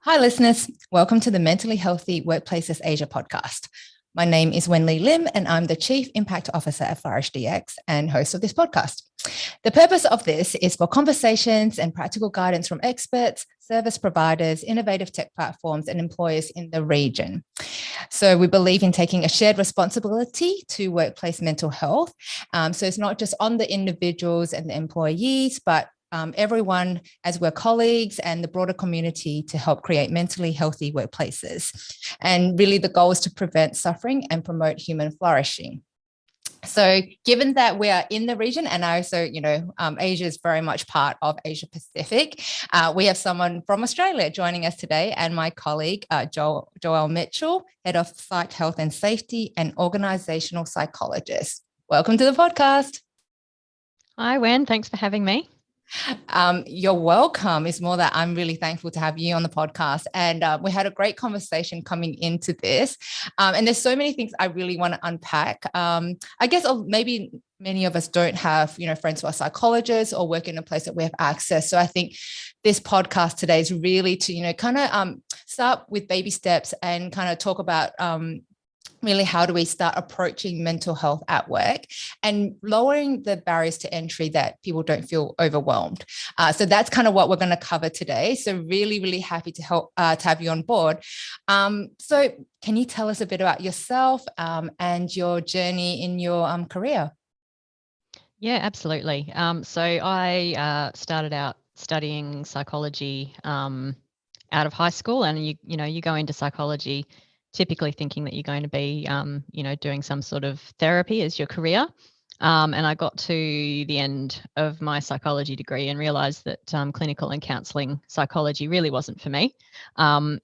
Hi, listeners. Welcome to the Mentally Healthy Workplaces Asia podcast. My name is Wenli Lim, and I'm the Chief Impact Officer at FlourishDx and host of this podcast. The purpose of this is for conversations and practical guidance from experts, service providers, innovative tech platforms, and employers in the region. So we believe in taking a shared responsibility to workplace mental health. So it's not just on the individuals and the employees, but everyone as we're colleagues and the broader community to help create mentally healthy workplaces. And really the goal is to prevent suffering and promote human flourishing. So given that we are in the region and also, Asia is very much part of Asia Pacific, we have someone from Australia joining us today, and my colleague, Joelle Mitchell, Head of Psych, Health and Safety and Organisational Psychologist. Welcome to the podcast. Hi, Wen. Thanks for having me. You're welcome. It's more that I'm really thankful to have you on the podcast. And we had a great conversation coming into this. And there's so many things I really want to unpack. I guess maybe many of us don't have, friends who are psychologists or work in a place that we have access. So I think this podcast today is really to, kind of start with baby steps and kind of talk about really how do we start approaching mental health at work and lowering the barriers to entry that people don't feel overwhelmed. So that's kind of what we're going to cover today. So really, really happy to help to have you on board. So can you tell us a bit about yourself and your journey in your career? Yeah, absolutely. So I started out studying psychology out of high school, and you go into psychology typically thinking that you're going to be, doing some sort of therapy as your career. And I got to the end of my psychology degree and realised that clinical and counselling psychology really wasn't for me. But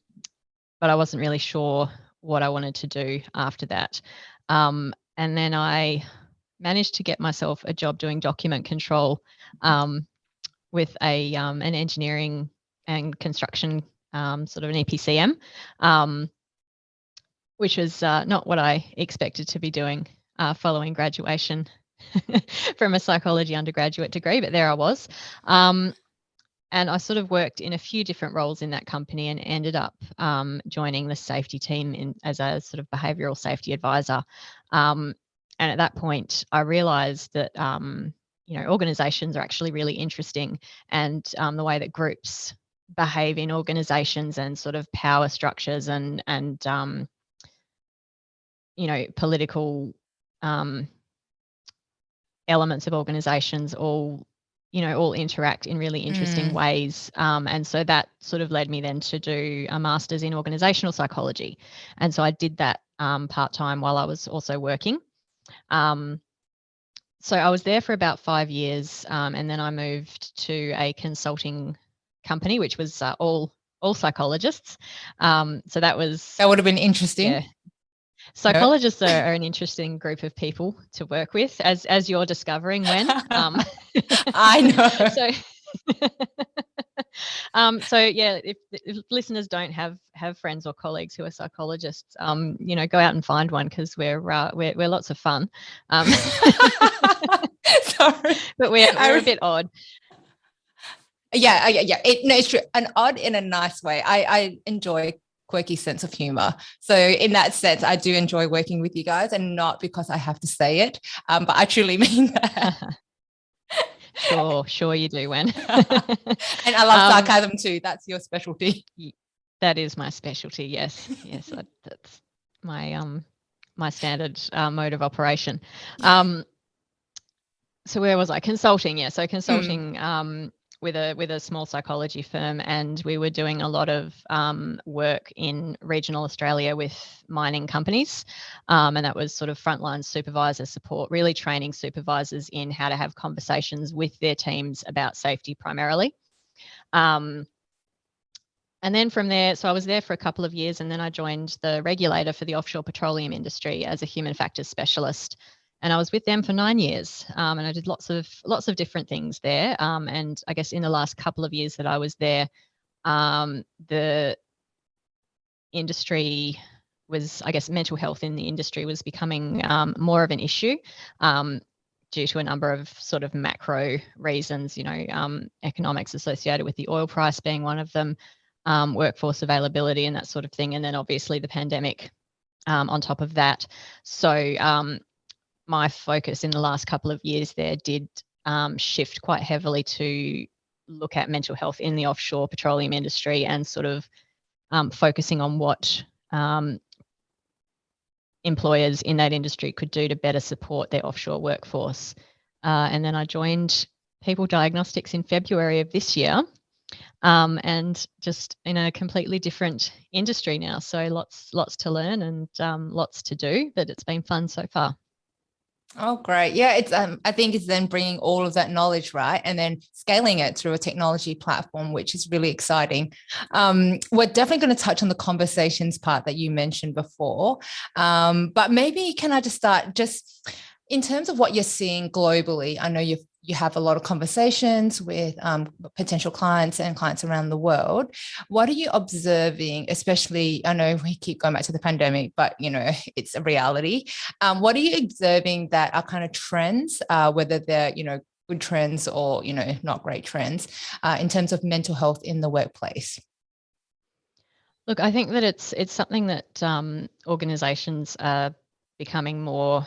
I wasn't really sure what I wanted to do after that. And then I managed to get myself a job doing document control with an engineering and construction sort of an EPCM. Which was not what I expected to be doing following graduation from a psychology undergraduate degree, but there I was. And I sort of worked in a few different roles in that company and ended up joining the safety team as a sort of behavioural safety advisor. And at that point, I realised that, organisations are actually really interesting, and the way that groups behave in organisations and sort of power structures and political elements of organizations all interact in really interesting ways. And so that sort of led me then to do a master's in organisational psychology. And so I did that part-time while I was also working. So I was there for about 5 years, and then I moved to a consulting company, which was all psychologists. So that would have been interesting. Yeah. Psychologists are an interesting group of people to work with, as you're discovering, Wen. I know. So yeah, if listeners don't have friends or colleagues who are psychologists, go out and find one, because we're lots of fun. Sorry, but we're a bit odd. Yeah. It's true, and odd in a nice way. I enjoy quirky sense of humor. So in that sense, I do enjoy working with you guys, and not because I have to say it, but I truly mean that. Sure you do, Wen. And I love sarcasm too. That's your specialty. That is my specialty. Yes, that's my standard mode of operation. So where was I? Consulting. Yeah, so consulting. With a small psychology firm, and we were doing a lot of work in regional Australia with mining companies, and that was sort of frontline supervisor support, really training supervisors in how to have conversations with their teams about safety primarily. And then from there, so I was there for a couple of years, and then I joined the regulator for the offshore petroleum industry as a human factors specialist. And I was with them for 9 years, and I did lots of different things there. And I guess in the last couple of years that I was there, the industry was, I guess, mental health in the industry was becoming more of an issue due to a number of sort of macro reasons, economics associated with the oil price being one of them. workforce availability and that sort of thing. And then obviously the pandemic on top of that. So my focus in the last couple of years there did shift quite heavily to look at mental health in the offshore petroleum industry and sort of focusing on what employers in that industry could do to better support their offshore workforce. And then I joined People Diagnostics in February of this year, and just in a completely different industry now. So lots to learn and lots to do, but it's been fun so far. Oh, great. Yeah, it's I think it's then bringing all of that knowledge, right, and then scaling it through a technology platform, which is really exciting. We're definitely going to touch on the conversations part that you mentioned before, but maybe can I just start just in terms of what you're seeing globally? I know you have a lot of conversations with potential clients and clients around the world. What are you observing, especially, I know we keep going back to the pandemic, but, it's a reality. What are you observing that are kind of trends, whether they're, good trends or, not great trends, in terms of mental health in the workplace? Look, I think that it's something that organisations are becoming more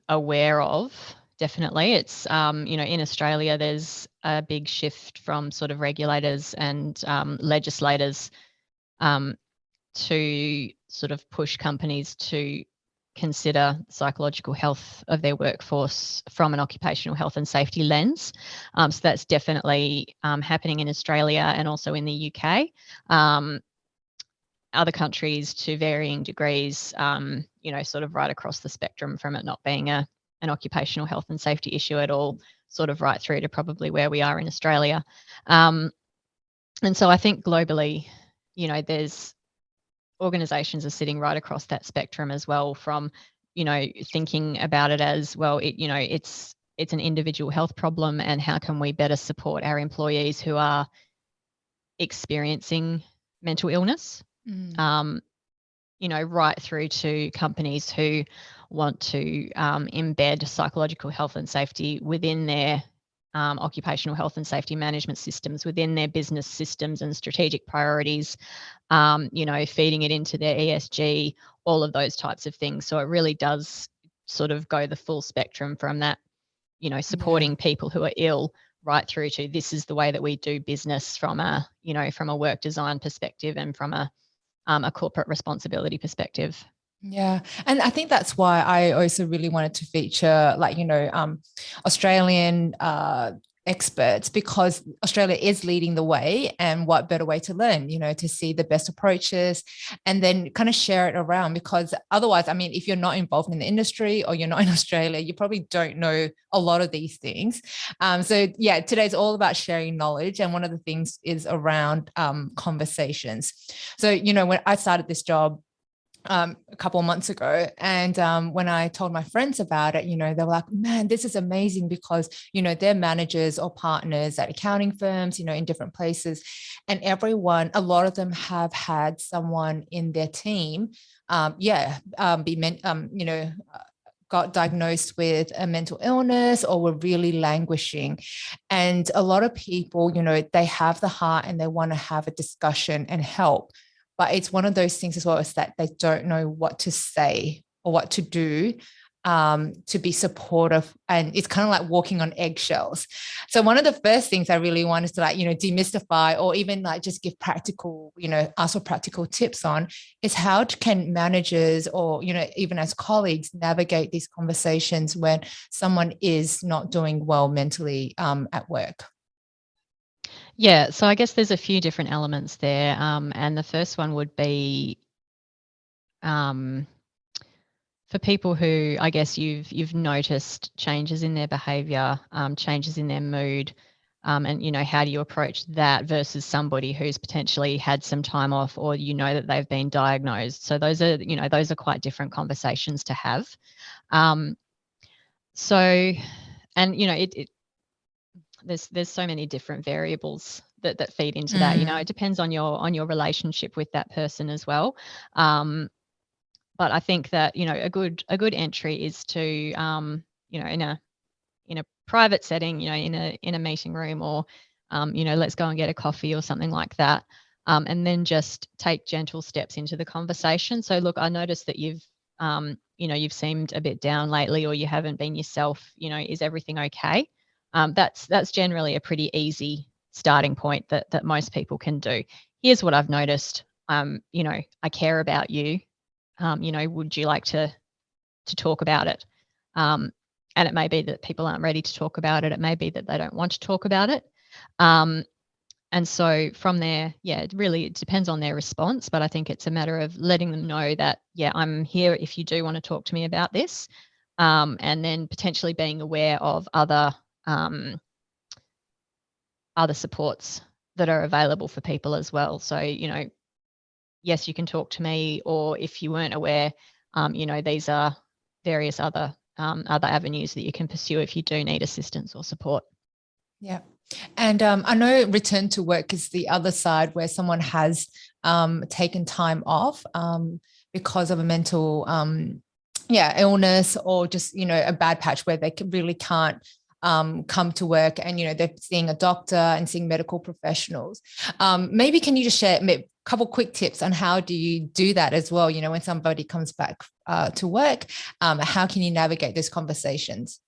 aware of. Definitely. It's, in Australia, there's a big shift from sort of regulators and legislators to sort of push companies to consider psychological health of their workforce from an occupational health and safety lens. So that's definitely happening in Australia and also in the UK. Other countries to varying degrees, sort of right across the spectrum from it not being an occupational health and safety issue at all, sort of right through to probably where we are in Australia. And so I think globally, there's organisations are sitting right across that spectrum as well, from, thinking about it as, well, it's an individual health problem, and how can we better support our employees who are experiencing mental illness, right through to companies who want to embed psychological health and safety within their occupational health and safety management systems, within their business systems and strategic priorities, feeding it into their ESG, all of those types of things. So it really does sort of go the full spectrum from that, supporting people who are ill right through to this is the way that we do business from a work design perspective and from a corporate responsibility perspective. Yeah. And I think that's why I also really wanted to feature Australian experts, because Australia is leading the way, and what better way to learn, to see the best approaches and then kind of share it around, because otherwise, I mean, if you're not involved in the industry or you're not in Australia, you probably don't know a lot of these things. So yeah, today's all about sharing knowledge. And one of the things is around conversations. So, when I started this job, a couple of months ago. And when I told my friends about it, they were like, man, this is amazing, because, they're managers or partners at accounting firms, in different places. And a lot of them have had someone in their team, got diagnosed with a mental illness or were really languishing. And a lot of people, they have the heart and they want to have a discussion and help. But it's one of those things as well, is that they don't know what to say or what to do to be supportive. And it's kind of like walking on eggshells. So one of the first things I really want is to demystify, or even just give practical, ask for practical tips on, is how can managers or, even as colleagues navigate these conversations when someone is not doing well mentally at work. Yeah, so I guess there's a few different elements there, and the first one would be for people who, I guess, you've noticed changes in their behaviour, changes in their mood, and how do you approach that versus somebody who's potentially had some time off, or that they've been diagnosed. So those are quite different conversations to have. There's so many different variables that feed into that. It depends on your relationship with that person as well. But I think that a good entry is to in a private setting, in a meeting room, or let's go and get a coffee or something like that. and then just take gentle steps into the conversation. So look, I noticed that you've seemed a bit down lately, or you haven't been yourself. Is everything okay? That's generally a pretty easy starting point that most people can do. Here's what I've noticed. I care about you. Would you like to talk about it? And it may be that people aren't ready to talk about it. It may be that they don't want to talk about it. And so from there, it depends on their response. But I think it's a matter of letting them know that, I'm here if you do want to talk to me about this. And then potentially being aware of other supports that are available for people as well. So, yes, you can talk to me, or if you weren't aware, these are various other avenues that you can pursue if you do need assistance or support. Yeah. And I know return to work is the other side, where someone has taken time off because of a mental illness, or just, a bad patch where they really can't come to work, and, they're seeing a doctor and seeing medical professionals. Maybe can you just share a couple quick tips on how do you do that as well? When somebody comes back to work, how can you navigate those conversations?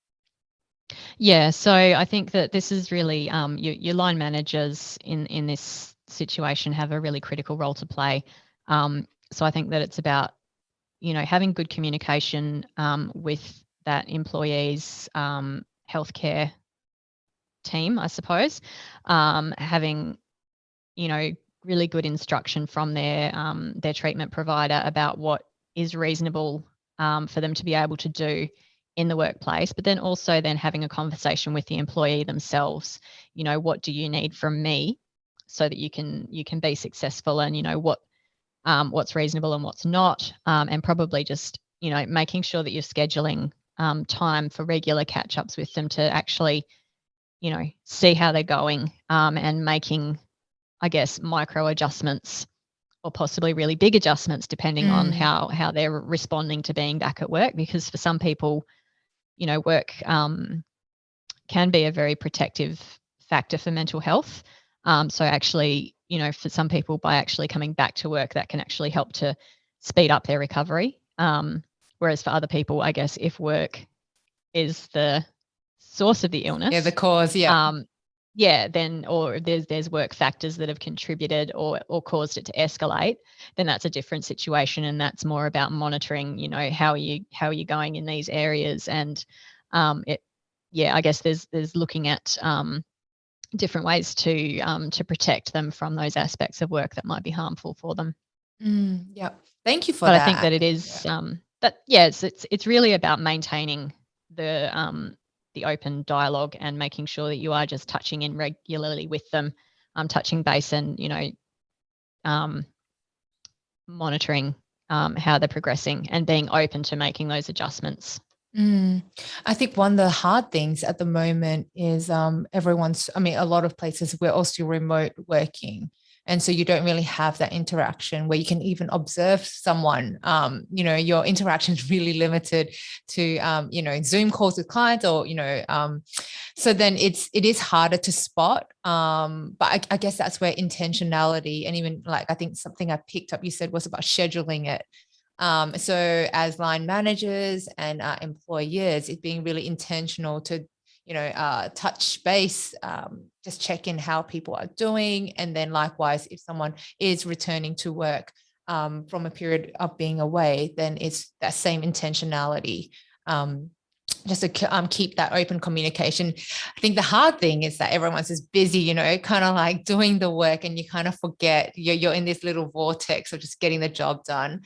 Yeah, so I think that this is really your line managers in this situation have a really critical role to play. So I think that it's about having good communication with that employee's healthcare team, I suppose. Having really good instruction from their treatment provider about what is reasonable for them to be able to do in the workplace, but then also having a conversation with the employee themselves. What do you need from me so that you can be successful, and what's reasonable and what's not, and probably just making sure that you're scheduling time for regular catch-ups with them to actually see how they're going, and making, I guess, micro adjustments, or possibly really big adjustments, depending on how they're responding to being back at work. Because for some people, work can be a very protective factor for mental health. So actually, for some people, by actually coming back to work, that can actually help to speed up their recovery. Whereas for other people, I guess, if work is the source of the illness, the cause, then, or there's work factors that have contributed or caused it to escalate, then that's a different situation, and that's more about monitoring. How are you going in these areas, and I guess there's looking at different ways to protect them from those aspects of work that might be harmful for them. Yeah, thank you for that. But I think that it is it's really about maintaining the open dialogue and making sure that you are just touching in regularly with them, touching base, and monitoring how they're progressing, and being open to making those adjustments. I think one of the hard things at the moment is a lot of places, we're all still remote working. And so you don't really have that interaction where you can even observe someone. Your interaction is really limited to, Zoom calls with clients, or, so then it is harder to spot. But I guess that's where intentionality, and even I think something I picked up you said was about scheduling it. So as line managers and employers, it's being really intentional to touch base, just check in how people are doing. And then likewise, if someone is returning to work from a period of being away, then it's that same intentionality, just to keep that open communication. I think the hard thing is that everyone's just busy, kind of doing the work, and you kind of forget you're in this little vortex of just getting the job done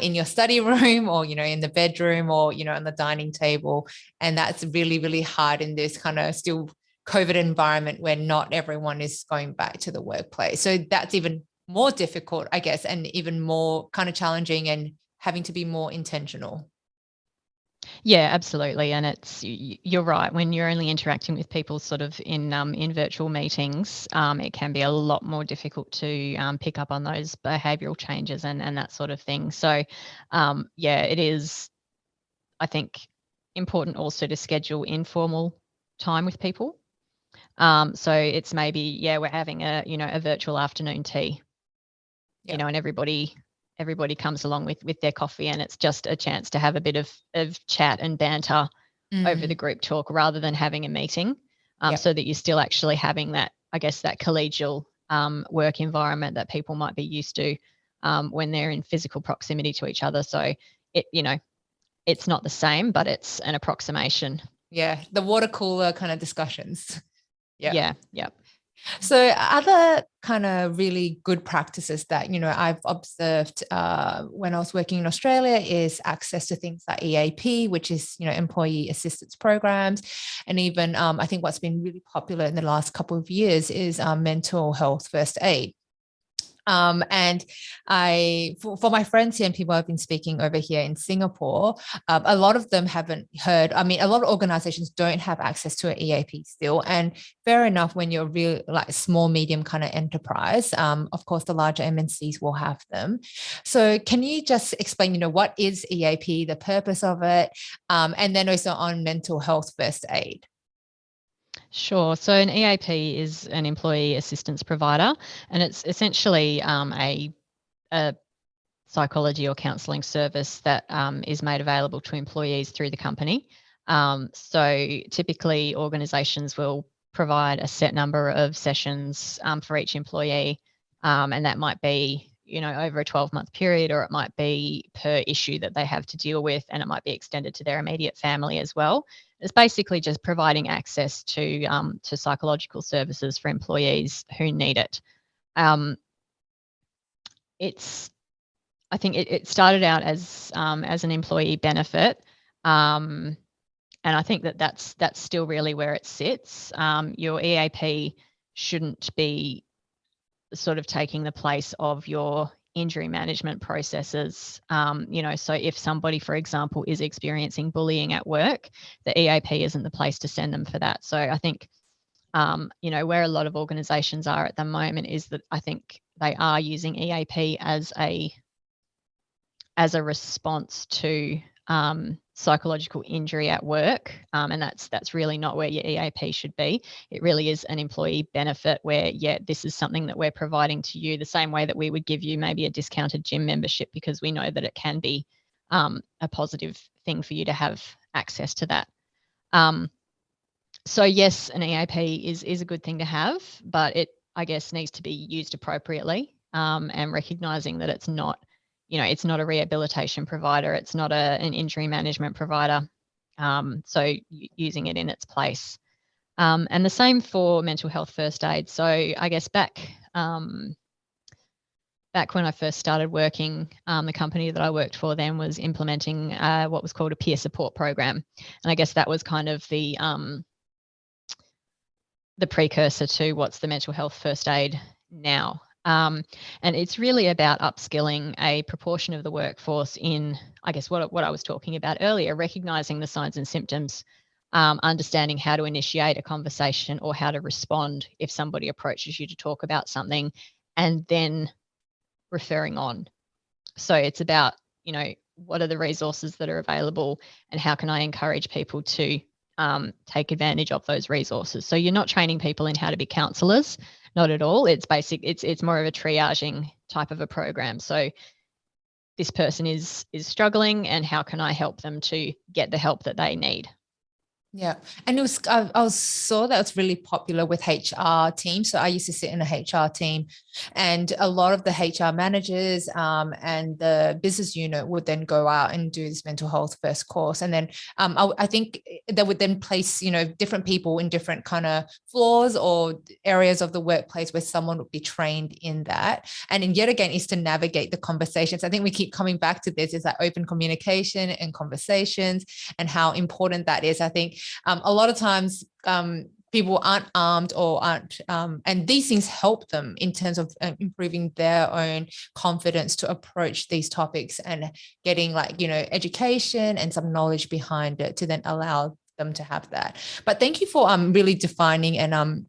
in your study room, or, in the bedroom, or, on the dining table. And that's really, really hard in this kind of still COVID environment where not everyone is going back to the workplace. So that's even more difficult, I guess, and even more kind of challenging, and having to be more intentional. Yeah, absolutely. And you're right. When you're only interacting with people sort of in virtual meetings, it can be a lot more difficult to pick up on those behavioural changes and that sort of thing. So, it is, I think, important also to schedule informal time with people. So it's maybe, we're having a virtual afternoon tea. you know, and everybody comes along with their coffee, and it's just a chance to have a bit of chat and banter over the group talk rather than having a meeting, so that you're still actually having that, I guess, that collegial work environment that people might be used to when they're in physical proximity to each other. So it, you know, it's not the same, but it's an approximation. Yeah, the water cooler kind of discussions. Yeah. So other kind of really good practices that, you know, I've observed when I was working in Australia is access to things like EAP, which is, you know, employee assistance programs. And even I think what's been really popular in the last couple of years is mental health first aid. And for my friends here and people I've been speaking over here in Singapore, a lot of them haven't heard. I mean, a lot of organizations don't have access to an EAP still. And fair enough, when you're real, like small, medium kind of enterprise, of course, the larger MNCs will have them. So can you just explain, you know, what is EAP, the purpose of it, and then also on mental health first aid? Sure. So an EAP is an employee assistance provider, and it's essentially a psychology or counselling service that is made available to employees through the company. So typically organisations will provide a set number of sessions for each employee, and that might be, you know, over a 12-month period, or it might be per issue that they have to deal with, and it might be extended to their immediate family as well. It's basically just providing access to psychological services for employees who need it. I think it started out as an employee benefit, and I think that's still really where it sits. Your EAP shouldn't be sort of taking the place of your injury management processes. You know, so if somebody, for example, is experiencing bullying at work, the EAP isn't the place to send them for that. So I think, you know, where a lot of organisations are at the moment is that I think they are using EAP as a response to psychological injury at work, and that's really not where your EAP should be. It really is an employee benefit where, yeah, this is something that we're providing to you the same way that we would give you maybe a discounted gym membership, because we know that it can be a positive thing for you to have access to that. So yes, an EAP is a good thing to have, but it, I guess, needs to be used appropriately, and recognizing that it's not, you know, it's not a rehabilitation provider, it's not an injury management provider. So using it in its place. And the same for mental health first aid. So I guess back when I first started working, the company that I worked for then was implementing what was called a peer support program. And I guess that was kind of the precursor to what's the mental health first aid now. And it's really about upskilling a proportion of the workforce in, I guess, what I was talking about earlier, recognizing the signs and symptoms, understanding how to initiate a conversation or how to respond if somebody approaches you to talk about something, and then referring on. So it's about, you know, what are the resources that are available and how can I encourage people to take advantage of those resources. So you're not training people in how to be counsellors, not at all. It's more of a triaging type of a program. So this person is struggling, and how can I help them to get the help that they need? Yeah. And it was, I saw that it's really popular with HR teams. So I used to sit in a HR team, and a lot of the HR managers and the business unit would then go out and do this mental health first course. And then I think they would then place, you know, different people in different kind of floors or areas of the workplace where someone would be trained in that. And then yet again, is to navigate the conversations. I think we keep coming back to this, is that open communication and conversations and how important that is. I think a lot of times people aren't armed or aren't, and these things help them in terms of improving their own confidence to approach these topics and getting, like, you know, education and some knowledge behind it to then allow them to have that. But thank you for really defining and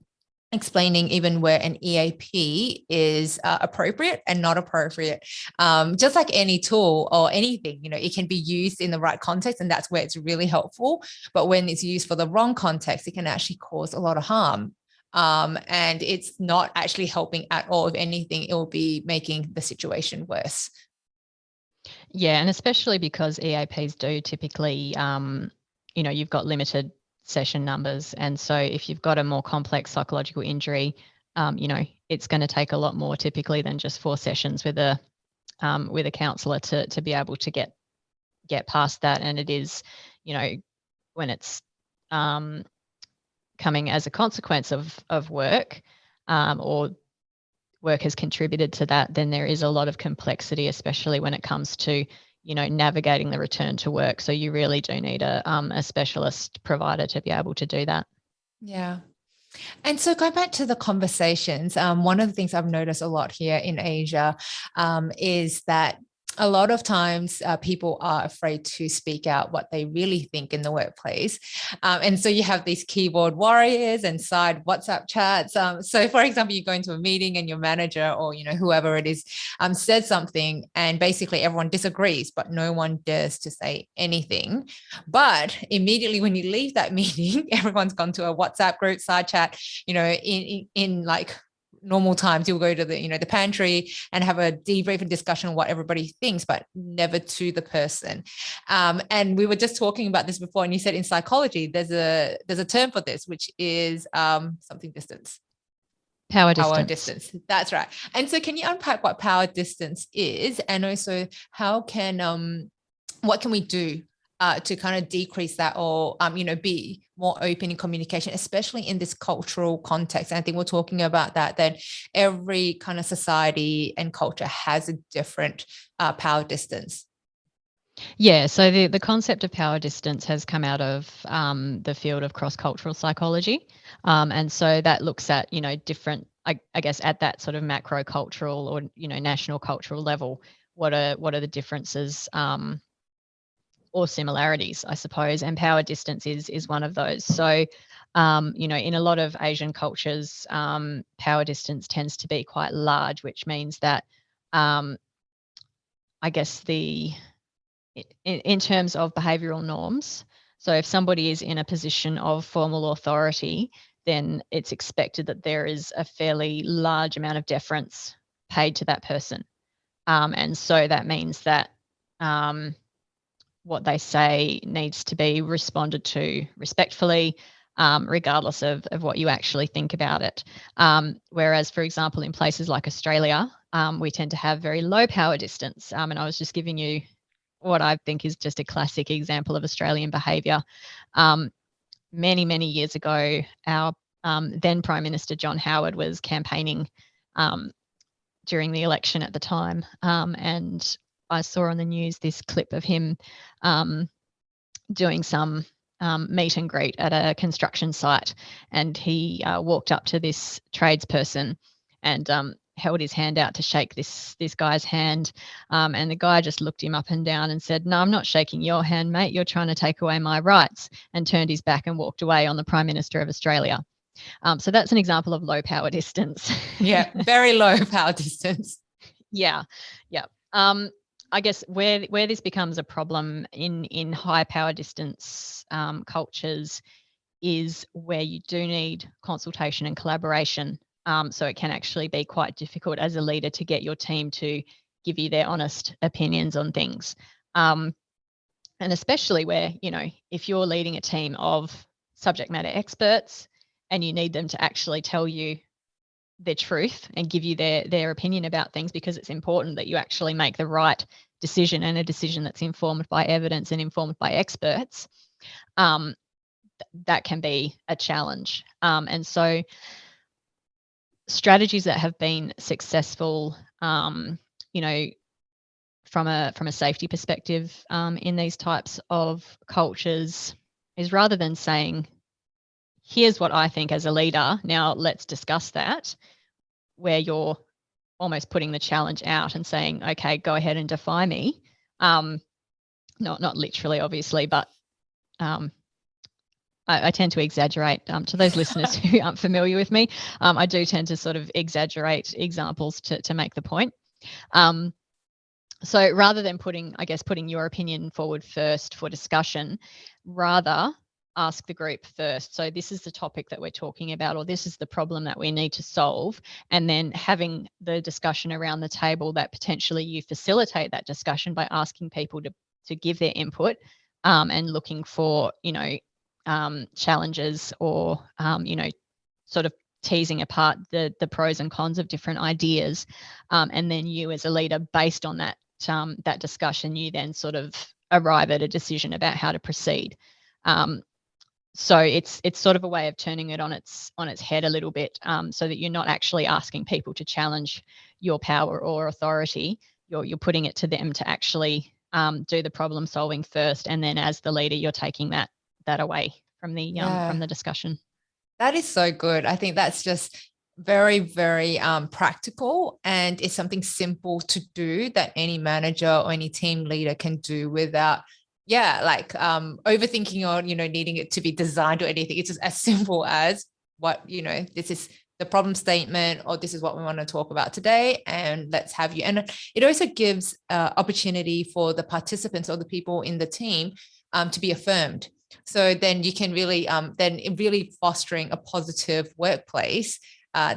explaining even where an EAP is appropriate and not appropriate. Just like any tool or anything, you know, it can be used in the right context, and that's where it's really helpful. But when it's used for the wrong context, it can actually cause a lot of harm. And it's not actually helping at all. If anything, it will be making the situation worse. Yeah, and especially because EAPs do typically, you've got limited session numbers. And so if you've got a more complex psychological injury, it's going to take a lot more typically than just 4 sessions with a counsellor to be able to get past that. And it is, when it's coming as a consequence of work, or work has contributed to that, then there is a lot of complexity, especially when it comes to, navigating the return to work. So you really do need a specialist provider to be able to do that. Yeah. And so going back to the conversations, one of the things I've noticed a lot here in Asia is that a lot of times people are afraid to speak out what they really think in the workplace. And so you have these keyboard warriors and side WhatsApp chats. So for example, you go into a meeting and your manager or, whoever it is said something and basically everyone disagrees, but no one dares to say anything. But immediately when you leave that meeting, everyone's gone to a WhatsApp group, side chat, in like normal times you'll go to the pantry and have a debrief and discussion on what everybody thinks, but never to the person. And we were just talking about this before, and you said in psychology there's a term for this, which is something distance. Power distance. That's right. And so can you unpack what power distance is, and also how can what can we do to kind of decrease that, or be more open in communication, especially in this cultural context? And I think we're talking about that every kind of society and culture has a different power distance. Yeah, so the concept of power distance has come out of the field of cross-cultural psychology. And so that looks at, different, I guess, at that sort of macro cultural or, national cultural level, what are the differences or similarities, I suppose, and power distance is one of those. So, in a lot of Asian cultures, power distance tends to be quite large, which means that, I guess in terms of behavioural norms, so if somebody is in a position of formal authority, then it's expected that there is a fairly large amount of deference paid to that person. And so that means that what they say needs to be responded to respectfully, regardless of what you actually think about it. Whereas, for example, in places like Australia, we tend to have very low power distance. And I was just giving you what I think is just a classic example of Australian behaviour. Many, many years ago, our then Prime Minister John Howard was campaigning during the election at the time, and I saw on the news this clip of him doing some meet and greet at a construction site, and he walked up to this tradesperson and held his hand out to shake this guy's hand, and the guy just looked him up and down and said, "No, I'm not shaking your hand, mate. You're trying to take away my rights," and turned his back and walked away on the Prime Minister of Australia. So that's an example of low power distance. Yeah, very low power distance. Yeah. I guess where this becomes a problem in high power distance cultures is where you do need consultation and collaboration. So it can actually be quite difficult as a leader to get your team to give you their honest opinions on things. And especially where, if you're leading a team of subject matter experts and you need them to actually tell you their truth and give you their opinion about things, because it's important that you actually make the right decision, and a decision that's informed by evidence and informed by experts, that can be a challenge. And so strategies that have been successful, from a safety perspective, in these types of cultures, is rather than saying, here's what I think as a leader, now let's discuss that, where you're almost putting the challenge out and saying, okay, go ahead and defy me. Not literally, obviously, but I tend to exaggerate. To those listeners who aren't familiar with me, I do tend to sort of exaggerate examples to make the point. So rather than putting your opinion forward first for discussion, rather ask the group first. So this is the topic that we're talking about, or this is the problem that we need to solve. And then having the discussion around the table that potentially you facilitate that discussion by asking people to give their input, and looking for, challenges, or, sort of teasing apart the pros and cons of different ideas. And then you as a leader, based on that discussion, you then sort of arrive at a decision about how to proceed. So it's sort of a way of turning it on its head a little bit, so that you're not actually asking people to challenge your power or authority. You're putting it to them to actually do the problem solving first, and then as the leader, you're taking that away from the discussion. That is so good. I think that's just very, very practical, and it's something simple to do that any manager or any team leader can do without overthinking or needing it to be designed or anything. It's just as simple as this is the problem statement, or this is what we want to talk about today, and let's have you. And it also gives opportunity for the participants or the people in the team to be affirmed. So then you can really really fostering a positive workplace.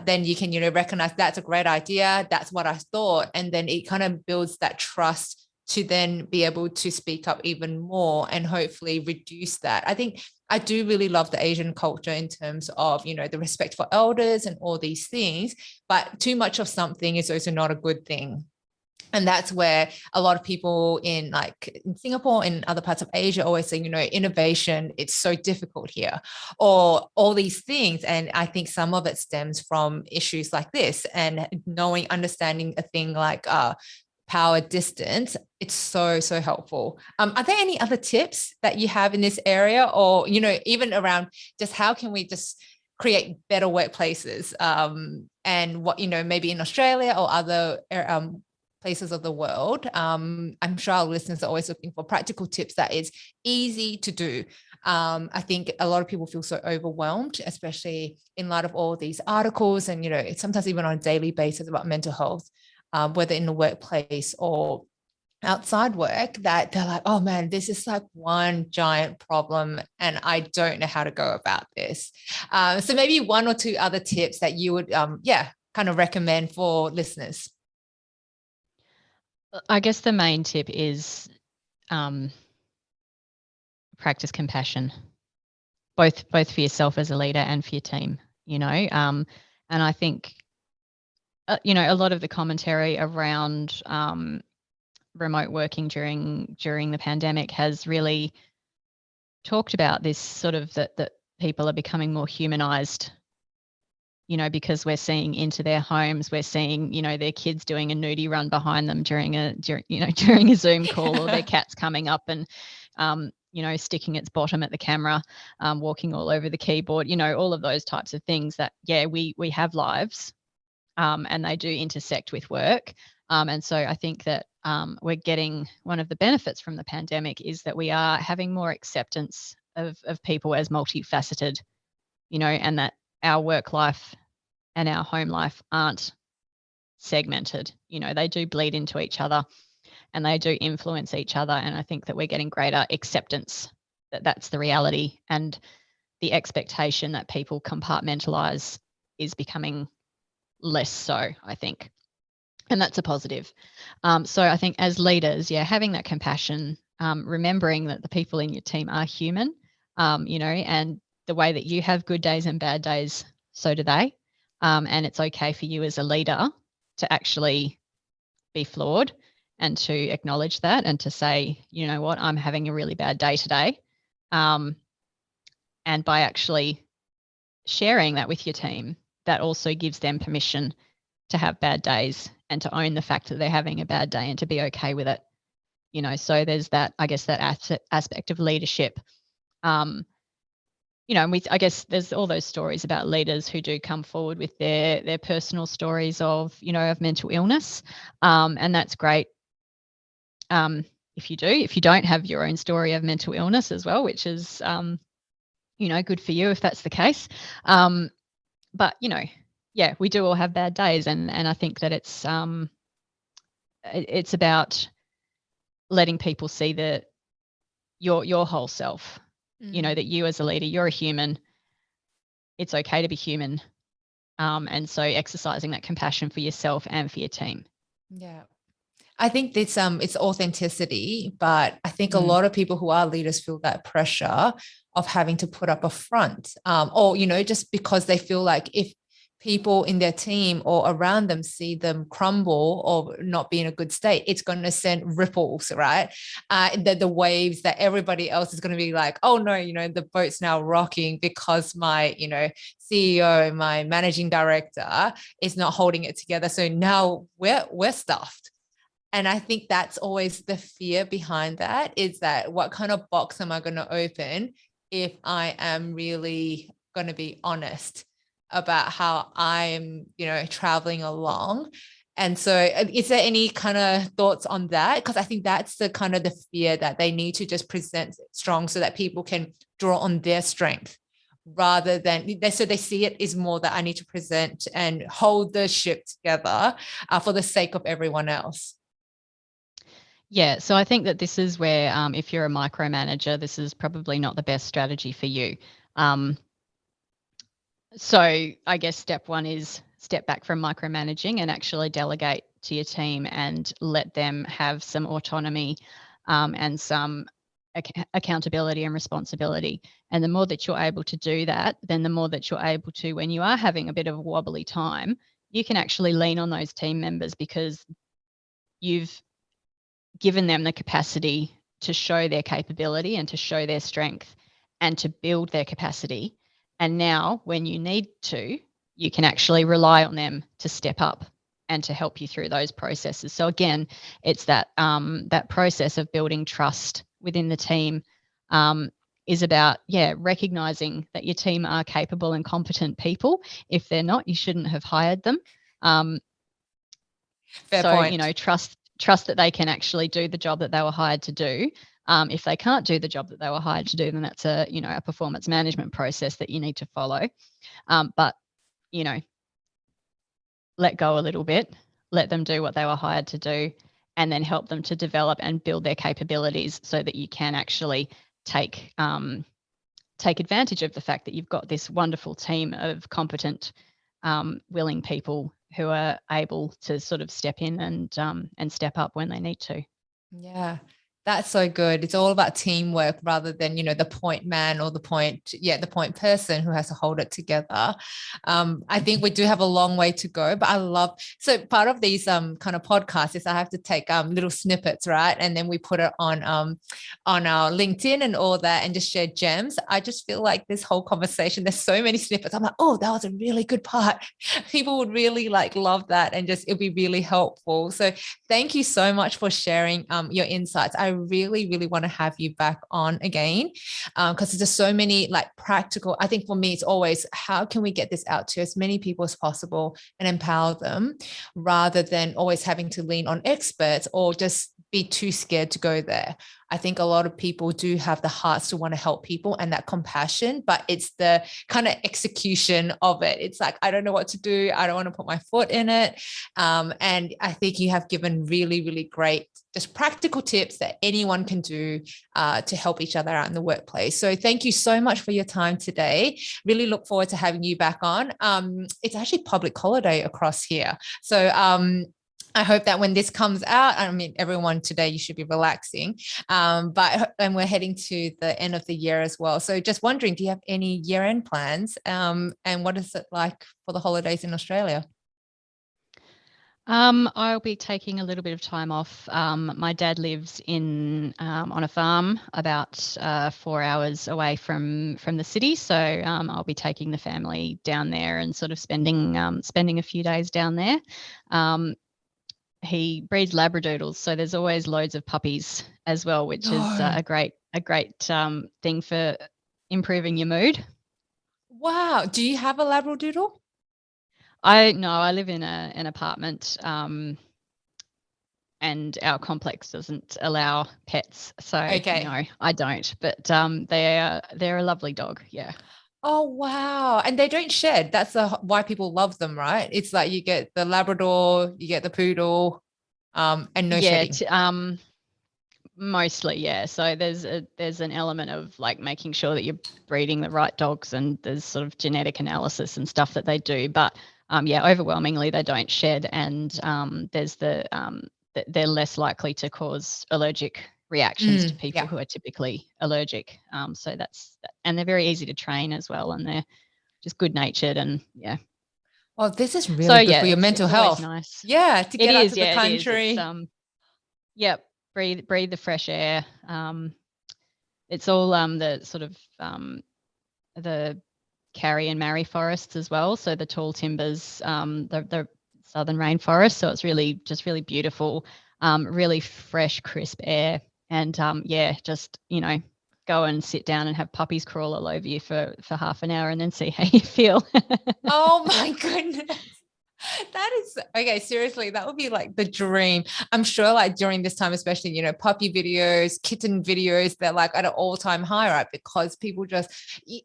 Then you can recognize that's a great idea, that's what I thought, and then it kind of builds that trust to then be able to speak up even more and hopefully reduce that. I think I do really love the Asian culture in terms of, the respect for elders and all these things, but too much of something is also not a good thing. And that's where a lot of people in Singapore and other parts of Asia always say, innovation, it's so difficult here, or all these things. And I think some of it stems from issues like this, and understanding a thing like power distance. It's so, so helpful. Are there any other tips that you have in this area, or, even around just how can we just create better workplaces, and what, maybe in Australia or other places of the world? I'm sure our listeners are always looking for practical tips that is easy to do. I think a lot of people feel so overwhelmed, especially in light of all these articles and, it's sometimes even on a daily basis about mental health, whether in the workplace or outside work, that they're like, oh man, this is like one giant problem and I don't know how to go about this. So maybe one or two other tips that you would, kind of recommend for listeners. I guess the main tip is practice compassion, both for yourself as a leader and for your team, and I think, a lot of the commentary around remote working during the pandemic has really talked about this sort of that people are becoming more humanized, because we're seeing into their homes, we're seeing, their kids doing a nudie run behind them during a Zoom call, or their cat's coming up and, sticking its bottom at the camera, walking all over the keyboard, all of those types of things that, we have lives, and they do intersect with work. And so I think that we're getting, one of the benefits from the pandemic is that we are having more acceptance of people as multifaceted, and that our work life and our home life aren't segmented. They do bleed into each other and they do influence each other. And I think that we're getting greater acceptance that that's the reality, and the expectation that people compartmentalize is becoming less so, I think. And that's a positive. So I think as leaders, having that compassion, remembering that the people in your team are human, and the way that you have good days and bad days, so do they. And it's okay for you as a leader to actually be flawed and to acknowledge that and to say, you know what, I'm having a really bad day today. And by actually sharing that with your team, that also gives them permission to have bad days and to own the fact that they're having a bad day and to be okay with it. So there's that, I guess, that aspect of leadership. And I guess there's all those stories about leaders who do come forward with their personal stories of, of mental illness. And that's great. If you don't have your own story of mental illness as well, which is, good for you if that's the case. But, we do all have bad days. And I think that it's about letting people see your whole self, you know, that you as a leader, you're a human. It's okay to be human. And so exercising that compassion for yourself and for your team. Yeah. I think it's authenticity, but I think a lot of people who are leaders feel that pressure of having to put up a front, or, you know, just because they feel like if people in their team or around them see them crumble or not be in a good state, it's going to send ripples, right? The waves that everybody else is going to be like, oh no, you know, the boat's now rocking because my, you know, CEO, my managing director is not holding it together. So now we're stuffed. And I think that's always the fear behind that, is that what kind of box am I going to open if I am really going to be honest about how I'm, you know, traveling along. And so is there any kind of thoughts on that? Because I think that's the kind of the fear, that they need to just present strong so that people can draw on their strength, rather than so they see it is more that I need to present and hold the ship together for the sake of everyone else. Yeah, so I think that this is where if you're a micromanager, this is probably not the best strategy for you. So I guess step one is step back from micromanaging and actually delegate to your team and let them have some autonomy and some accountability and responsibility. And the more that you're able to do that, then the more that you're able to, when you are having a bit of a wobbly time, you can actually lean on those team members because you've given them the capacity to show their capability and to show their strength and to build their capacity. And now when you need to, you can actually rely on them to step up and to help you through those processes. So again, it's that that process of building trust within the team is about, recognizing that your team are capable and competent people. If they're not, you shouldn't have hired them. Fair point. You know, trust that they can actually do the job that they were hired to do. If they can't do the job that they were hired to do, then that's a performance management process that you need to follow. But, you know, let go a little bit, let them do what they were hired to do, and then help them to develop and build their capabilities so that you can actually take advantage of the fact that you've got this wonderful team of competent, willing people who are able to sort of step in and step up when they need to. Yeah, that's so good. It's all about teamwork rather than, you know, the point man or the point person who has to hold it together. I think we do have a long way to go, but I love, so part of these kind of podcasts is I have to take little snippets, right? And then we put it on our LinkedIn and all that and just share gems. I just feel like this whole conversation, there's so many snippets. I'm like, oh, that was a really good part. People would really like love that, and just it'd be really helpful. So thank you so much for sharing your insights. I really, really want to have you back on again because there's just so many like practical. I think for me, it's always how can we get this out to as many people as possible and empower them, rather than always having to lean on experts or just be too scared to go there. I think a lot of people do have the hearts to want to help people and that compassion, but it's the kind of execution of it. It's like, I don't know what to do. I don't want to put my foot in it. And I think you have given really, really great, just practical tips that anyone can do to help each other out in the workplace. So thank you so much for your time today. Really look forward to having you back on. It's actually public holiday across here. So I hope that when this comes out, I mean, everyone today, you should be relaxing, and we're heading to the end of the year as well. So just wondering, do you have any year-end plans? And what is it like for the holidays in Australia? I'll be taking a little bit of time off. My dad lives on a farm about 4 hours away from the city, so I'll be taking the family down there and sort of spending a few days down there. He breeds labradoodles, so there's always loads of puppies as well, which is a great thing for improving your mood. Wow. Do you have a labradoodle? I live in an apartment, and our complex doesn't allow pets, so Okay. no, I don't. But they're a lovely dog, yeah. Oh, wow. And they don't shed. That's why people love them, right? It's like you get the Labrador, you get the poodle, and no Yeah, shedding. Mostly, yeah. So there's an element of like making sure that you're breeding the right dogs, and there's sort of genetic analysis and stuff that they do. But yeah, overwhelmingly they don't shed, and there's they're less likely to cause allergic reactions to people who are typically allergic. So and they're very easy to train as well, and they're just good natured, and yeah. Well, this is So really good yeah, for your mental it's always health. nice. Yeah, to It get out is, to the yeah, it is. It's country. yep, breathe the fresh air. It's all the sort of the Carry and Marry forests as well. So the tall timbers, the southern rainforest. So it's really beautiful, really fresh, crisp air. And yeah, just, go and sit down and have puppies crawl all over you for half an hour and then see how you feel. Oh my goodness. That is okay. Seriously, that would be like the dream. I'm sure, like during this time, especially, puppy videos, kitten videos, they're like at an all-time high, right? Because people just,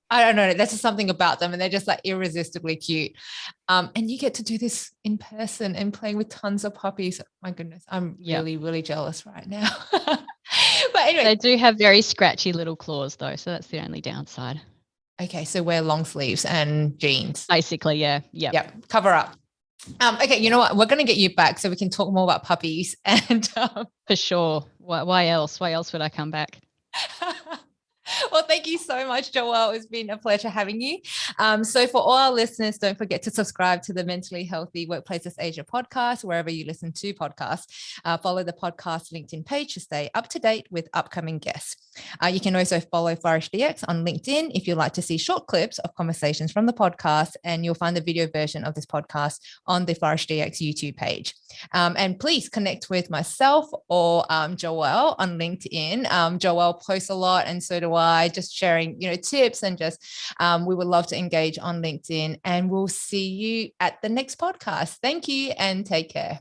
I don't know, that's just something about them, and they're just like irresistibly cute. And you get to do this in person and playing with tons of puppies. My goodness, I'm really, really jealous right now. But anyway, they do have very scratchy little claws though, so that's the only downside. Okay, so wear long sleeves and jeans. Basically, yeah. Yep, cover up. Okay, you know what? We're going to get you back so we can talk more about puppies. And for sure. Why else? Why else would I come back? Well, thank you so much, Joelle. It's been a pleasure having you. So for all our listeners, don't forget to subscribe to the Mentally Healthy Workplaces Asia podcast, wherever you listen to podcasts. Follow the podcast LinkedIn page to stay up to date with upcoming guests. You can also follow FlourishDx on LinkedIn if you'd like to see short clips of conversations from the podcast, and you'll find the video version of this podcast on the FlourishDx YouTube page. And please connect with myself or Joelle on LinkedIn. Joelle posts a lot, and so do I, just sharing, tips, and just we would love to engage on LinkedIn. And we'll see you at the next podcast. Thank you and take care.